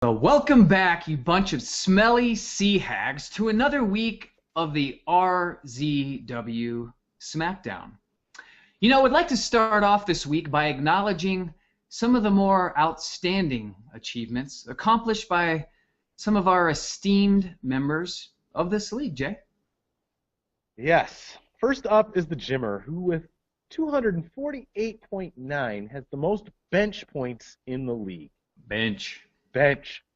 Well, welcome back, you bunch of smelly sea hags, to another week of the RZW Smackdown. I'd like to start off this week by acknowledging some of the more outstanding achievements accomplished by some of our esteemed members of this league, Jay. Yes. First up is the Jimmer, who with 248.9 has the most bench points in the league. Bench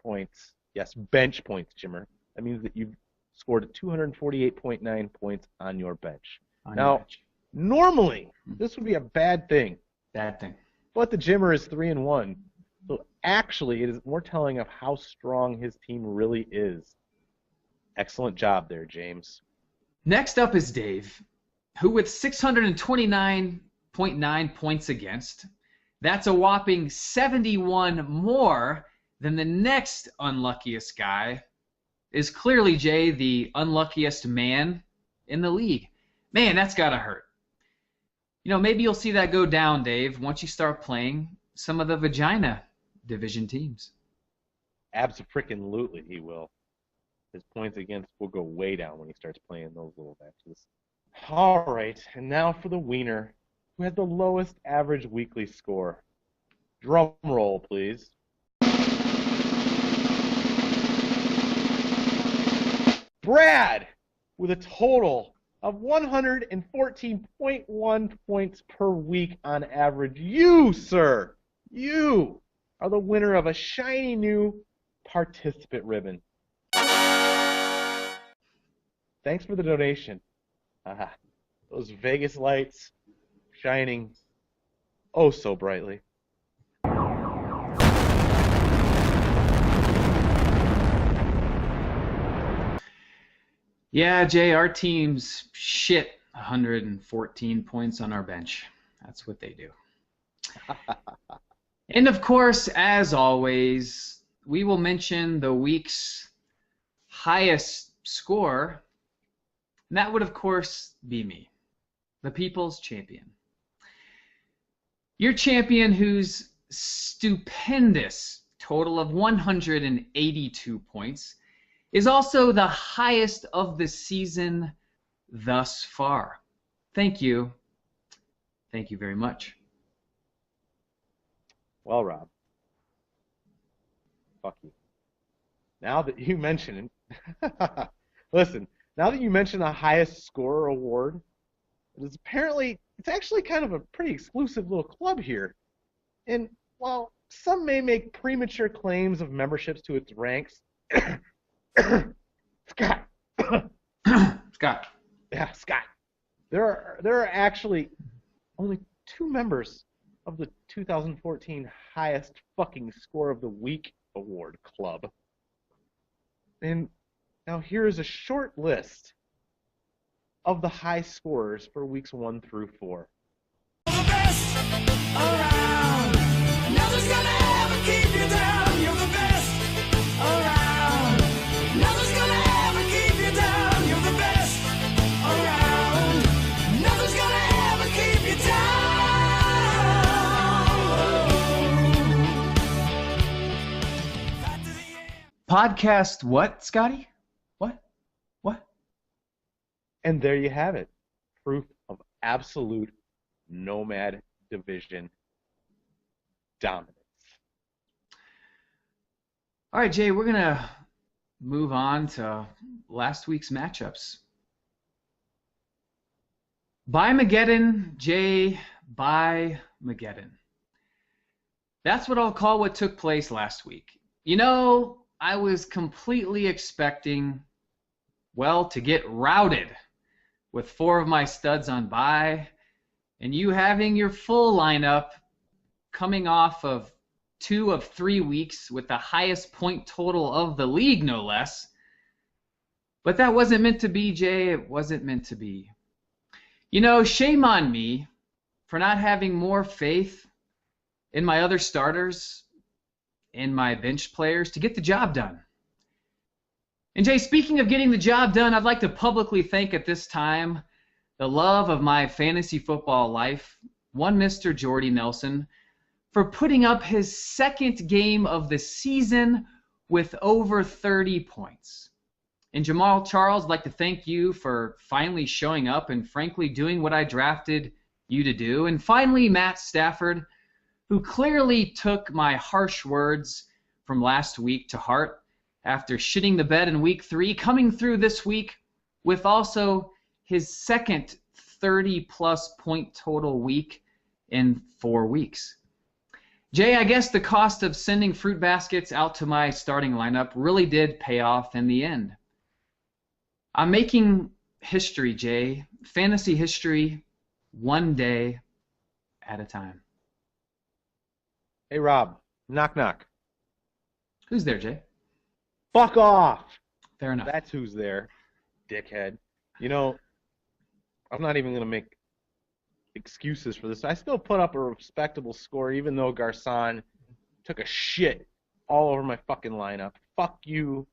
Points. Yes, bench points, Jimmer. That means that you've scored 248.9 points on your bench. Normally, this would be a bad thing. Bad thing. But the Jimmer is 3-1. So actually, it is more telling of how strong his team really is. Excellent job there, James. Next up is Dave, who with 629.9 points against, that's a whopping 71 more than the next unluckiest guy, is clearly, Jay, the unluckiest man in the league. Man, that's got to hurt. Maybe you'll see that go down, Dave, once you start playing some of the vagina division teams. Abso-frickin-lutely he will. His points against will go way down when he starts playing those little matches. All right, and now for the wiener, who had the lowest average weekly score. Drum roll, please. Brad, with a total of 114.1 points per week on average. You, sir, you are the winner of a shiny new participant ribbon. Thanks for the donation. Those Vegas lights shining oh so brightly. Yeah, Jay, our team's shit 114 points on our bench. That's what they do. And of course, as always, we will mention the week's highest score, and that would, of course, be me, the people's champion. Your champion whose stupendous total of 182 points is also the highest of the season thus far. Thank you. Thank you very much. Well, Rob, fuck you. Now that you mention it, listen, now that you mention the highest scorer award, it's actually kind of a pretty exclusive little club here. And while some may make premature claims of memberships to its ranks, Scott. Scott. Yeah, Scott. There are actually only 2 members of the 2014 highest fucking score of the week award club. And now here is a short list of the high scorers for weeks 1 through 4. The best around. Nothing's gonna ever keep you down. You're the best around. Nothing's gonna ever keep you down. You're the best around. Nothing's gonna ever keep you down. Podcast what, Scotty? What? And there you have it. Proof of absolute nomad division dominance. All right, Jay, we're going to move on to last week's matchups. By Mageddon, Jay, by Mageddon. That's what I'll call what took place last week. I was completely expecting, to get routed with 4 of my studs on bye, and you having your full lineup coming off of 2 of 3 weeks with the highest point total of the league, no less. But that wasn't meant to be, Jay. It wasn't meant to be. Shame on me for not having more faith in my other starters and my bench players to get the job done. And Jay, speaking of getting the job done, I'd like to publicly thank at this time the love of my fantasy football life, one Mr. Jordy Nelson, for putting up his second game of the season with over 30 points. And Jamal Charles, I'd like to thank you for finally showing up and frankly doing what I drafted you to do. And finally, Matt Stafford, who clearly took my harsh words from last week to heart after shitting the bed in week 3, coming through this week with also his second 30-plus point total week in 4 weeks. Jay, I guess the cost of sending fruit baskets out to my starting lineup really did pay off in the end. I'm making history, Jay, fantasy history, one day at a time. Hey, Rob. Knock, knock. Who's there, Jay? Fuck off. Fair enough. That's who's there, dickhead. You know, I'm not even going to make excuses for this. I still put up a respectable score, even though Garcon took a shit all over my fucking lineup. Fuck you,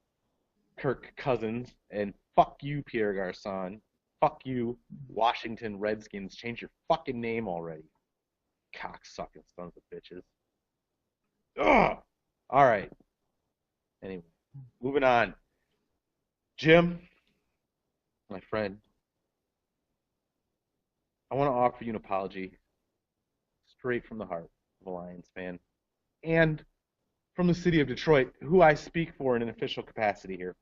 Kirk Cousins, and fuck you, Pierre Garcon. Fuck you, Washington Redskins. Change your fucking name already. Cocksucking sons of bitches. Ugh! All right. Anyway, moving on. Jim, my friend, I want to offer you an apology straight from the heart of a Lions fan and from the city of Detroit, who I speak for in an official capacity here.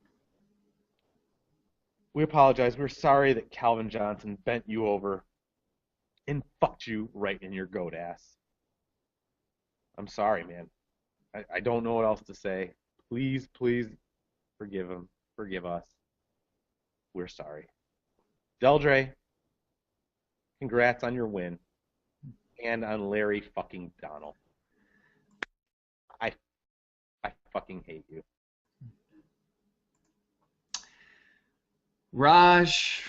We apologize. We're sorry that Calvin Johnson bent you over and fucked you right in your goat ass. I'm sorry, man. I don't know what else to say. Please, please forgive him. Forgive us. We're sorry. Deldre, congrats on your win. And on Larry fucking Donald. I fucking hate you. Raj.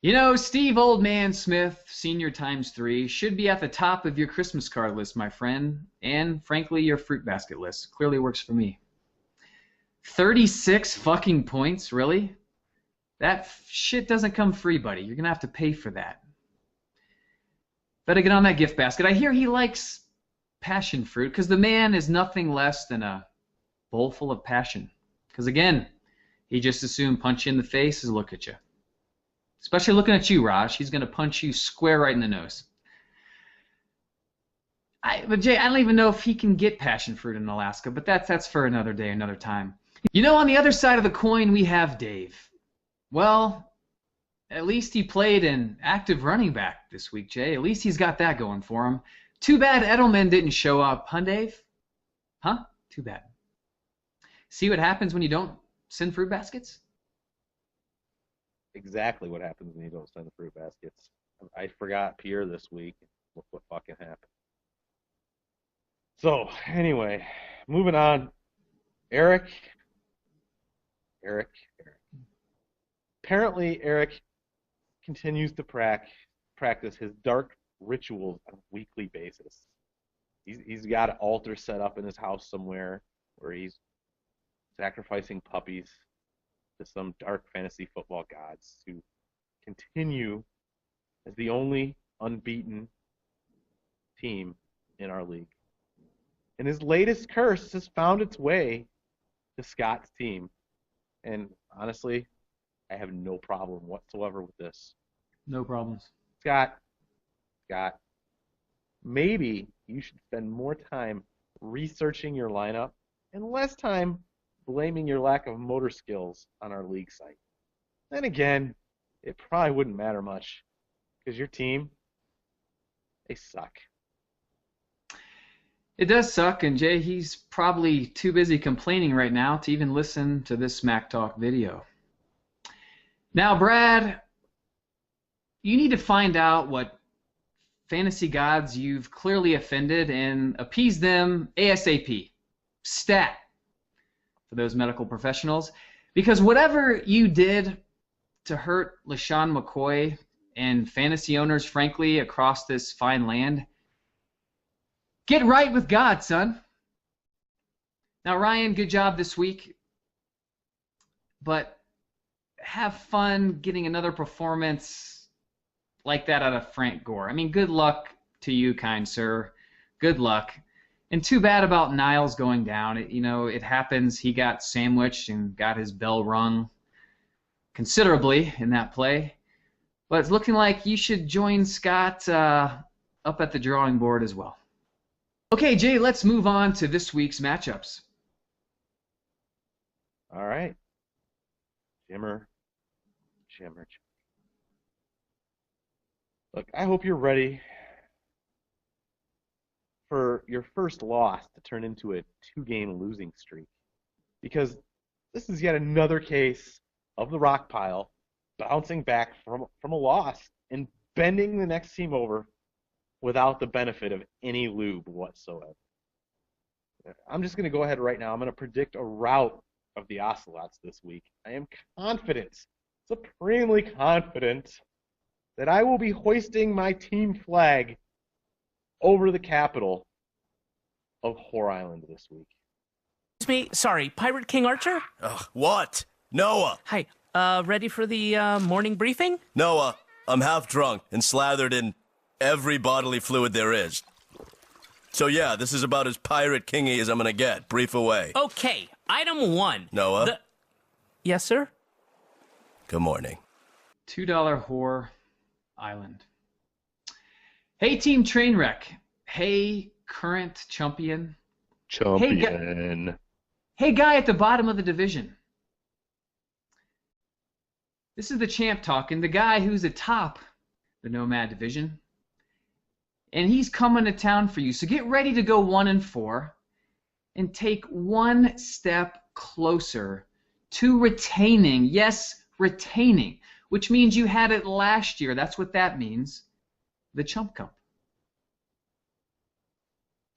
You know, Steve Old Man Smith, Senior ×3, should be at the top of your Christmas card list, my friend, and frankly, your fruit basket list. Clearly works for me. 36 fucking points, really? That shit doesn't come free, buddy. You're gonna have to pay for that. Better get on that gift basket. I hear he likes passion fruit, because the man is nothing less than a bowl full of passion. Because again, he just as soon punch you in the face as look at you. Especially looking at you, Raj. He's going to punch you square right in the nose. But Jay, I don't even know if he can get passion fruit in Alaska, but that's for another day, another time. You know, on the other side of the coin, we have Dave. Well, at least he played an active running back this week, Jay. At least he's got that going for him. Too bad Edelman didn't show up, huh, Dave? Huh? Too bad. See what happens when you don't send fruit baskets? Exactly what happens when you don't send the fruit baskets. I forgot Pierre this week. Look what fucking happened. So, anyway, moving on. Eric. Apparently, Eric continues to practice his dark rituals on a weekly basis. He's got an altar set up in his house somewhere where he's sacrificing puppies to some dark fantasy football gods to continue as the only unbeaten team in our league. And his latest curse has found its way to Scott's team. And honestly, I have no problem whatsoever with this. No problems. Scott, maybe you should spend more time researching your lineup and less time blaming your lack of motor skills on our league site. Then again, it probably wouldn't matter much because your team, they suck. It does suck, and Jay, he's probably too busy complaining right now to even listen to this Smack Talk video. Now, Brad, you need to find out what fantasy gods you've clearly offended and appease them ASAP. Stat. For those medical professionals, because whatever you did to hurt LaShawn McCoy and fantasy owners, frankly, across this fine land, get right with God, son. Now, Ryan, good job this week, but have fun getting another performance like that out of Frank Gore. I mean, good luck to you, kind sir. Good luck. And too bad about Niles going down. It happens. He got sandwiched and got his bell rung considerably in that play. But it's looking like you should join Scott up at the drawing board as well. Okay, Jay, let's move on to this week's matchups. All right. Jimmer. Look, I hope you're ready for your first loss to turn into a 2-game losing streak. Because this is yet another case of the rock pile bouncing back from a loss and bending the next team over without the benefit of any lube whatsoever. I'm just going to go ahead right now. I'm going to predict a rout of the Ocelots this week. I am confident, supremely confident, that I will be hoisting my team flag over the capital of Whore Island this week. Excuse me, sorry, Pirate King Archer? Ugh, what? Noah! Hi, ready for the morning briefing? Noah, I'm half drunk and slathered in every bodily fluid there is. So yeah, this is about as Pirate Kingy as I'm gonna get. Brief away. Okay, item 1. Noah? Yes, sir? Good morning. $2 Whore Island. Hey, Team Trainwreck. Hey, current champion. Hey, guy at the bottom of the division. This is the champ talking, the guy who's atop the Nomad division. And he's coming to town for you. So get ready to go 1-4 and take one step closer to retaining. Yes, retaining, which means you had it last year. That's what that means. The Chump Cup.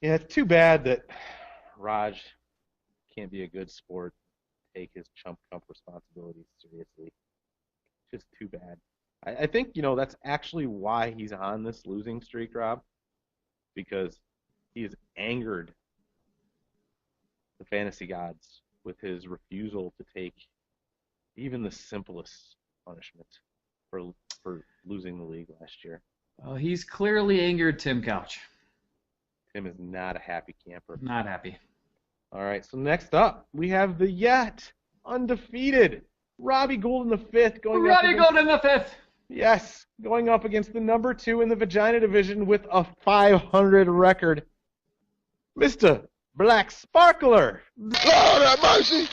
Yeah, it's too bad that Raj can't be a good sport, take his Chump Cup responsibilities seriously. Just too bad. I think, that's actually why he's on this losing streak, Rob, because he has angered the fantasy gods with his refusal to take even the simplest punishment for losing the league last year. Well, he's clearly angered Tim Couch. Tim is not a happy camper. Not happy. All right, so next up, we have the yet undefeated Robbie Goulden V going Yes, going up against the number 2 in the Vagina division with a 500 record, Mr. Black Sparkler. Lord have mercy.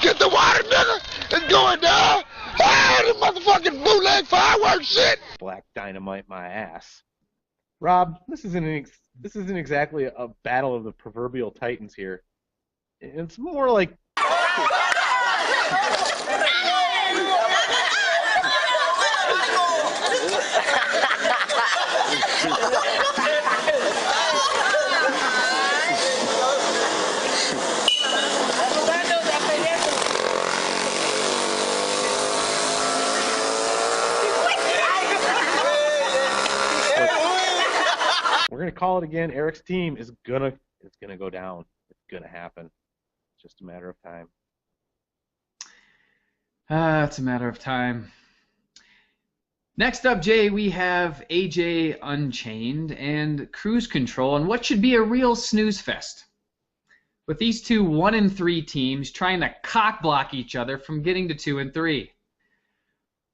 Get the water, nigga. It's going down. Oh, the motherfucking bootleg fireworks shit. Black Dynamite my ass. Rob, this isn't exactly a battle of the proverbial titans here. It's more like we're gonna call it again. Eric's team is gonna go down. It's gonna happen. It's just a matter of time. It's a matter of time. Next up, Jay, we have AJ Unchained and Cruise Control, and what should be a real snooze fest, with these two 1-3 teams trying to cock block each other from getting to 2-3.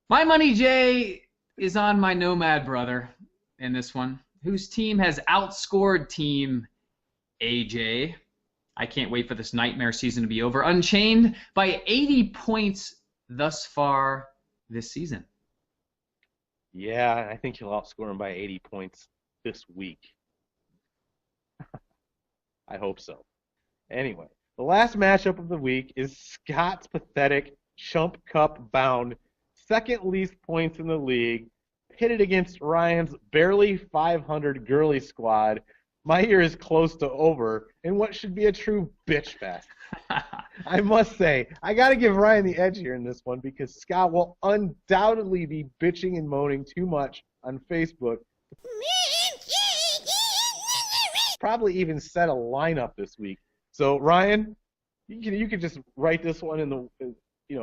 My money, Jay, is on my Nomad brother in this one, whose team has outscored Team AJ. I can't wait for this nightmare season to be over. Unchained by 80 points thus far this season. Yeah, I think he'll outscore him by 80 points this week. I hope so. Anyway, the last matchup of the week is Scott's pathetic Chump Cup bound, second least points in the league, pitted against Ryan's barely 500 girly squad. My year is close to over in what should be a true bitch fest. I must say, I got to give Ryan the edge here in this one because Scott will undoubtedly be bitching and moaning too much on Facebook. Probably even set a lineup this week. So Ryan, you could just write this one in the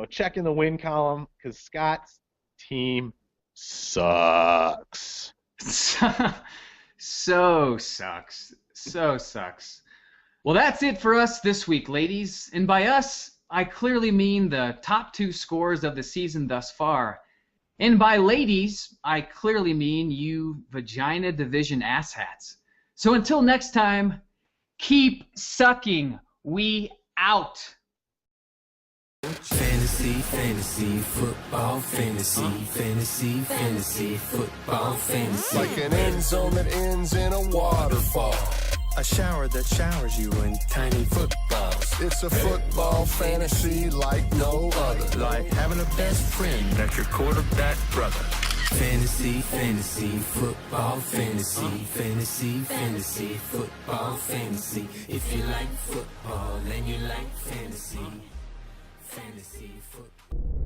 check in the win column because Scott's team sucks. So sucks. So sucks. Well, that's it for us this week, ladies. And by us, I clearly mean the top 2 scores of the season thus far. And by ladies, I clearly mean you vagina division asshats. So until next time, keep sucking. We out. Fantasy, fantasy, football, fantasy, fantasy, fantasy, football, fantasy. Like an end zone that ends in a waterfall. A shower that showers you in tiny footballs. It's a football fantasy like no other. Like having a best friend that's your quarterback brother. Fantasy, fantasy, football, fantasy, fantasy, fantasy, football, fantasy. If you like football, then you like fantasy, fantasy, football.